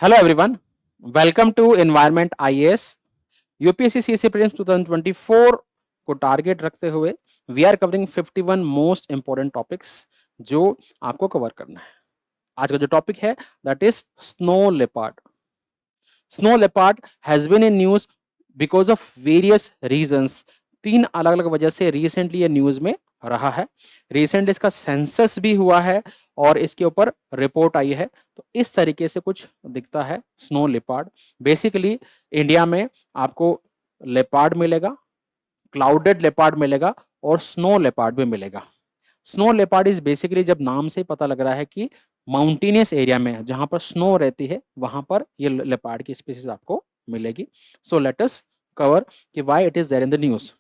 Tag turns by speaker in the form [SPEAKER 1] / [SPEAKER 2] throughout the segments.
[SPEAKER 1] Hello everyone, welcome to Environment IAS UPSC CSC prelims 2024 को target रखते हुए we are covering 51 most important topics जो आपको cover करना है। आज का जो टॉपिक है that is snow leopard. Snow leopard has been in news because of various reasons. 3 अलग अलग वजह से रिसेंटली ये न्यूज में रहा है। रिसेंट इसका सेंसस भी हुआ है और इसके ऊपर रिपोर्ट आई है। तो इस तरीके से कुछ दिखता है स्नो लेपर्ड। बेसिकली इंडिया में आपको लेपर्ड मिलेगा, क्लाउडेड लेपर्ड मिलेगा और स्नो लेपर्ड भी मिलेगा। स्नो लेपर्ड इज बेसिकली, जब नाम से ही पता लग रहा है कि माउंटेनियस एरिया में जहां पर स्नो रहती है वहां पर ये लेपर्ड की स्पीसीज आपको मिलेगी। सो लेट अस कवर कि why it is there in the news.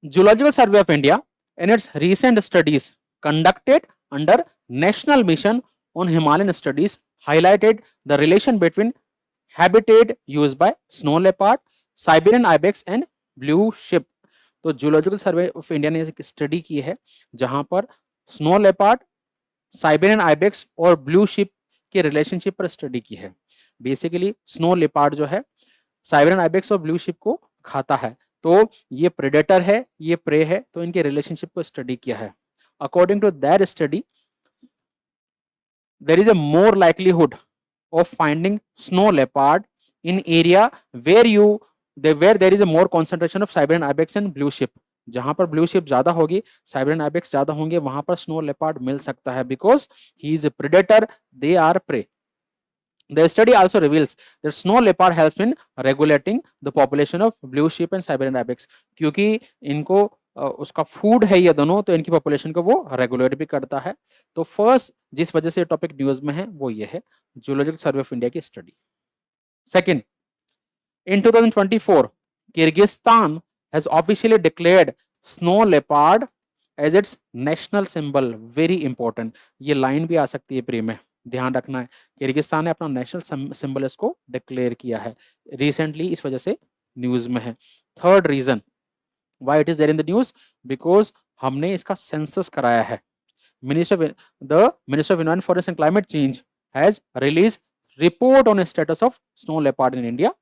[SPEAKER 1] Zoological Survey of India, in its recent studies conducted under National Mission on Himalayan Studies, highlighted the relation between habitat used by snow leopard, Siberian ibex and blue sheep. तो zoological survey of India ने एक study की है जहां पर snow leopard, Siberian ibex और blue ship के relationship पर स्टडी की है। बेसिकली स्नो लेपर्ड जो है साइबेरियन आइबेक्स और ब्लू शिप को खाता है, तो ये प्रेडेटर है, ये प्रे है, तो इनके रिलेशनशिप को स्टडी किया है। According to that study, there is a more likelihood of finding snow leopard in area where there is a more concentration of Siberian ibex and blue sheep. जहां पर ब्लू शिप ज्यादा होगी, Siberian ibex ज्यादा होंगे, वहां पर snow leopard मिल सकता है because he is a predator, they are prey. The study also reveals that snow leopard helps in regulating the population of blue sheep and Siberian ibex, क्योंकि इनको उसका फूड है ये दोनों, तो इनकी पॉपुलेशन को वो रेगुलेट भी करता है। तो फर्स्ट जिस वजह से टॉपिक न्यूज में है वो ये है जूलॉजिकल सर्वे ऑफ इंडिया की study. Second, in 2024 Kyrgyzstan has officially declared snow leopard as its national symbol. Very important, ये लाइन भी आ सकती है प्री में, ध्यान रखना है। किर्गिस्तान ने अपना नेशनल सिंबल इसको डिक्लेयर किया है रिसेंटली, इस वजह से न्यूज में है। Third reason why it is there in the news, because हमने इसका सेंसस कराया है। Minister of environment, forest and climate change has release report on status of snow leopard in India,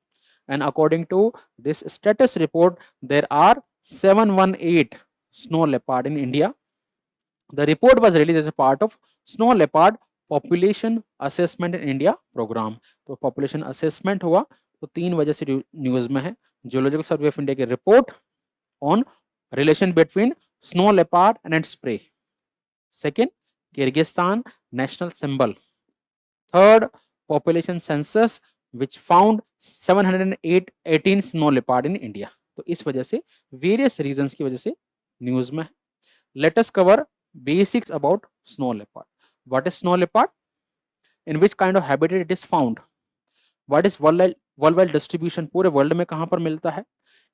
[SPEAKER 1] and according to this status report there are 718 snow leopard in India. The report was released as a part of snow leopard population assessment in India program. तो population assessment हुआ, तो 3 वजह से news में है। Geological survey of India की report on relation between snow leopard and its prey. Second, Kyrgyzstan national symbol. Third, population census which found 718 snow leopard in India. तो इस वजह से वेरियस रीजंस की वजह से न्यूज में। Late us cover basics about snow leopard. What is snow leopard, in which kind of habitat it is found, what is world wide distribution, पूरे world में कहां पर मिलता है,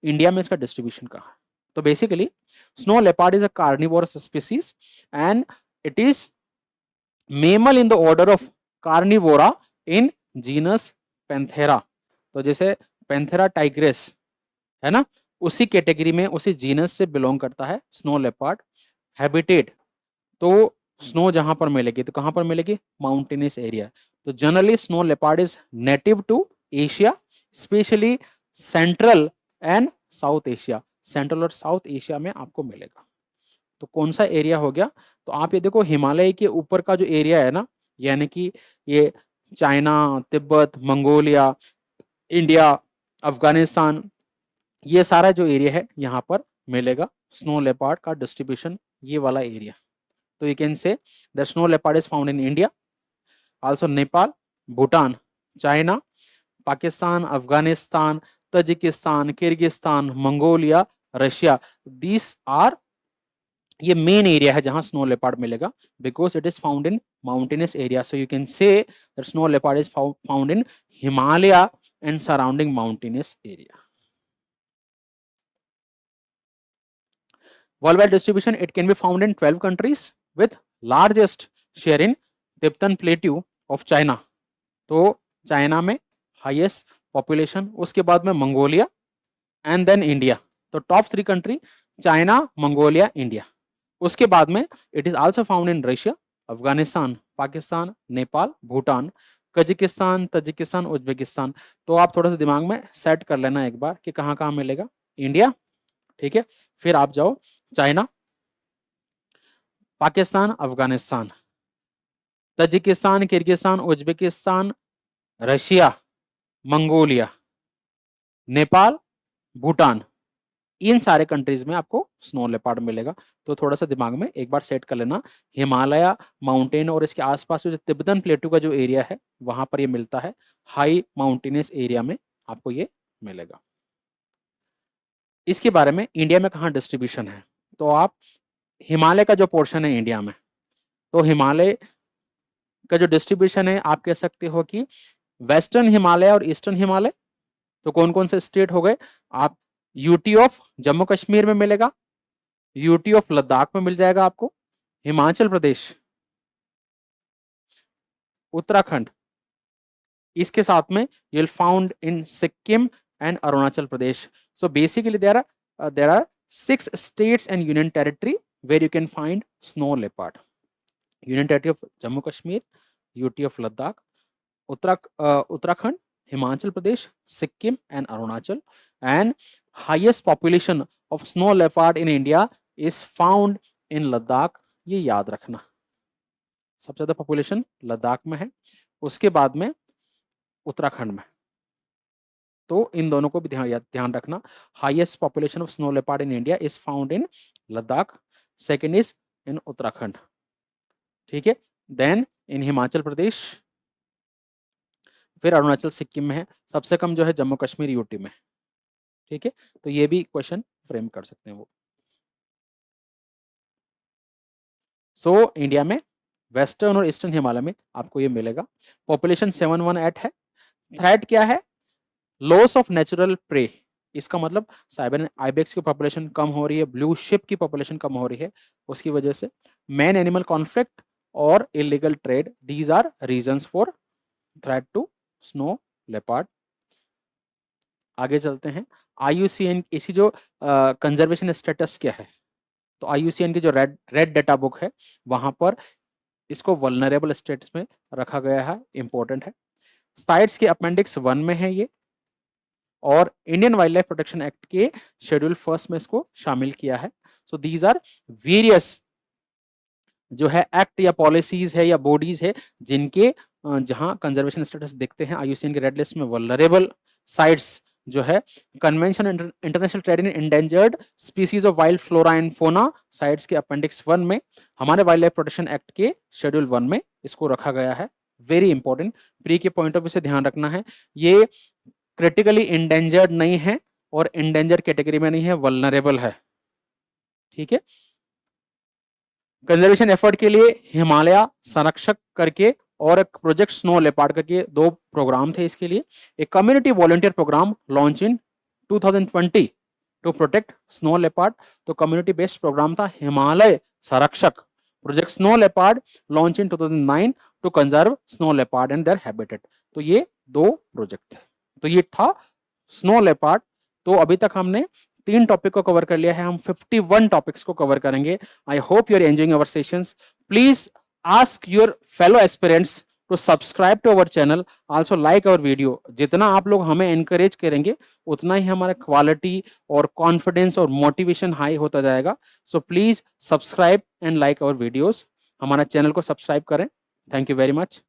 [SPEAKER 1] इंडिया में इसका डिस्ट्रीब्यूशन कहां है। तो basically snow leopard is a carnivorous species and it is mammal in the order of Carnivora in genus Panthera. तो जैसे पैंथेरा टाइग्रेस है ना, उसी कैटेगरी में, उसी जीनस से बिलोंग करता है स्नो लेपर्ड। हैबिटेट, तो स्नो जहां पर मिलेगी तो कहां पर मिलेगी, माउंटेनियस एरिया। तो generally snow leopard is native to Asia, specially central and south Asia. Central और साउथ एशिया में आपको मिलेगा। तो कौन सा एरिया हो गया, तो आप ये देखो हिमालय के ऊपर का जो एरिया है ना, यानी कि ये China, Tibet, Mongolia, India, Afghanistan, ये सारा जो एरिया है यहाँ पर मिलेगा स्नो लेपर्ड का डिस्ट्रीब्यूशन, ये वाला एरिया। तो you can say the snow leopard is found in India, also Nepal, Bhutan, China, Pakistan, Afghanistan, Tajikistan, Kyrgyzstan, Mongolia, Russia. This are, ये मेन एरिया है जहां स्नो लेपर्ड मिलेगा because it is found in mountainous area. So you can say that snow leopard is found in Himalaya and surrounding mountainous area. Worldwide distribution, it can be found in 12 countries with largest share in Tibetan Plateau of China. तो China में highest population, उसके बाद में Mongolia and then India. तो top 3 country China, Mongolia, India. उसके बाद में it is also found in Russia, Afghanistan, Pakistan, Nepal, Bhutan, Kazakhstan, Tajikistan, Uzbekistan. तो आप थोड़ा सा दिमाग में सेट कर लेना एक बार कि कहाँ कहाँ मिलेगा। इंडिया, ठीक है, फिर आप जाओ China, Pakistan, Afghanistan, Tajikistan, Kyrgyzstan, Uzbekistan, Russia, Mongolia, Nepal, Bhutan, इन सारे कंट्रीज में आपको स्नो लेपर्ड मिलेगा। तो थोड़ा सा दिमाग में एक बार सेट कर लेना। हिमालय माउंटेन और इसके आसपास जो तिब्बतन प्लेटू का जो एरिया है वहां पर ये मिलता है, हाई माउंटेनियस एरिया में आपको ये मिलेगा। इसके बारे में इंडिया में कहाँ डिस्ट्रीब्यूशन है, तो आप हिमालय का जो पोर्शन है इंडिया में, तो हिमालय का जो डिस्ट्रीब्यूशन है आप कह सकते हो कि वेस्टर्न हिमालय और ईस्टर्न हिमालय। तो कौन कौन से स्टेट हो गए, आप यूटी ऑफ जम्मू कश्मीर में मिलेगा, यूटी ऑफ लद्दाख में मिल जाएगा आपको, हिमाचल प्रदेश, उत्तराखंड, इसके साथ में you will found in Sikkim and Arunachal Pradesh. So basically there are 6 states and union territory where you can find snow leopard. Union territory of Jammu Kashmir, UT of Ladakh, Uttarakhand, Himachal Pradesh, Sikkim and Arunachal. And highest population of snow leopard in India is found in Ladakh. ये याद रखना, सबसे ज्यादा population Ladakh में है, उसके बाद में उत्तराखंड में। तो इन दोनों को भी ध्यान रखना। Highest population of snow leopard in India is found in Ladakh, second is in Uttarakhand, ठीक है, देन इन हिमाचल प्रदेश, फिर अरुणाचल सिक्किम में है, सबसे कम जो है जम्मू कश्मीर यूटी में, ठीक है। तो ये भी क्वेश्चन फ्रेम कर सकते हैं वो। सो इंडिया में वेस्टर्न और ईस्टर्न हिमालय में आपको ये मिलेगा। पॉपुलेशन 718 है। थ्रेट क्या है, लॉस ऑफ नेचुरल प्रे। इसका मतलब साइबेरियन आइबेक्स की पॉपुलेशन कम हो रही है, ब्लू शिप की पॉपुलेशन कम हो रही है, उसकी वजह से मैन एनिमल कॉन्फ्लिक्ट और illegal trade, these are reasons for threat to snow leopard. आगे चलते हैं। IUCN इसी जो कंजर्वेशन स्टेटस क्या है, तो IUCN की जो रेड डेटा बुक है वहां पर इसको वल्नरेबल स्टेटस में रखा गया है, इंपॉर्टेंट है। साइट्स के अपेंडिक्स 1 में है ये, और Indian wild life protection act के शेड्यूल 1 में इसको शामिल किया है। सो दीज आर वेरियस जो है एक्ट या पॉलिसीज है या बॉडीज है जिनके जहां कंजर्वेशन स्टेटस देखते हैं IUCN के रेड लिस्ट में वल्नरेबल साइट्स जो है, convention international trade in endangered species of wild flora and fauna sites के अपेंडिक्स 1 में, हमारे वाइल्ड लाइफ प्रोटेक्शन एक्ट के शेड्यूल 1 में इसको रखा गया है। वेरी इंपॉर्टेंट, प्री के पॉइंट ऑफ व्यू से ध्यान रखना है, ये क्रिटिकली इंडेंजर्ड नहीं है और इंडेंजर कैटेगरी में नहीं है, वल्नरेबल है, ठीक है। कंजर्वेशन एफर्ट के लिए हिमालय संरक्षक करके और एक प्रोजेक्ट स्नो लेपर्ड करके 2 प्रोग्राम थे इसके लिए। एक community volunteer program launch in 2020 to protect snow leopard, तो कम्युनिटी बेस्ड प्रोग्राम था Himalaya Sanrakshak. Project snow leopard launch in 2009 to conserve snow leopard and their habitat. तो ये 2 प्रोजेक्ट थे। तो ये था स्नो लेपर्ड। तो अभी तक हमने 3 टॉपिक को कवर कर लिया है, हम 51 टॉपिक्स को कवर करेंगे। I hope you are enjoying our sessions. Please ask your fellow aspirants to subscribe to our channel, also like our video. जितना आप लोग हमें एनकरेज करेंगे उतना ही हमारा क्वालिटी और कॉन्फिडेंस और मोटिवेशन हाई होता जाएगा। So please subscribe and like our videos. हमारा चैनल को सब्सक्राइब करें। Thank you very much.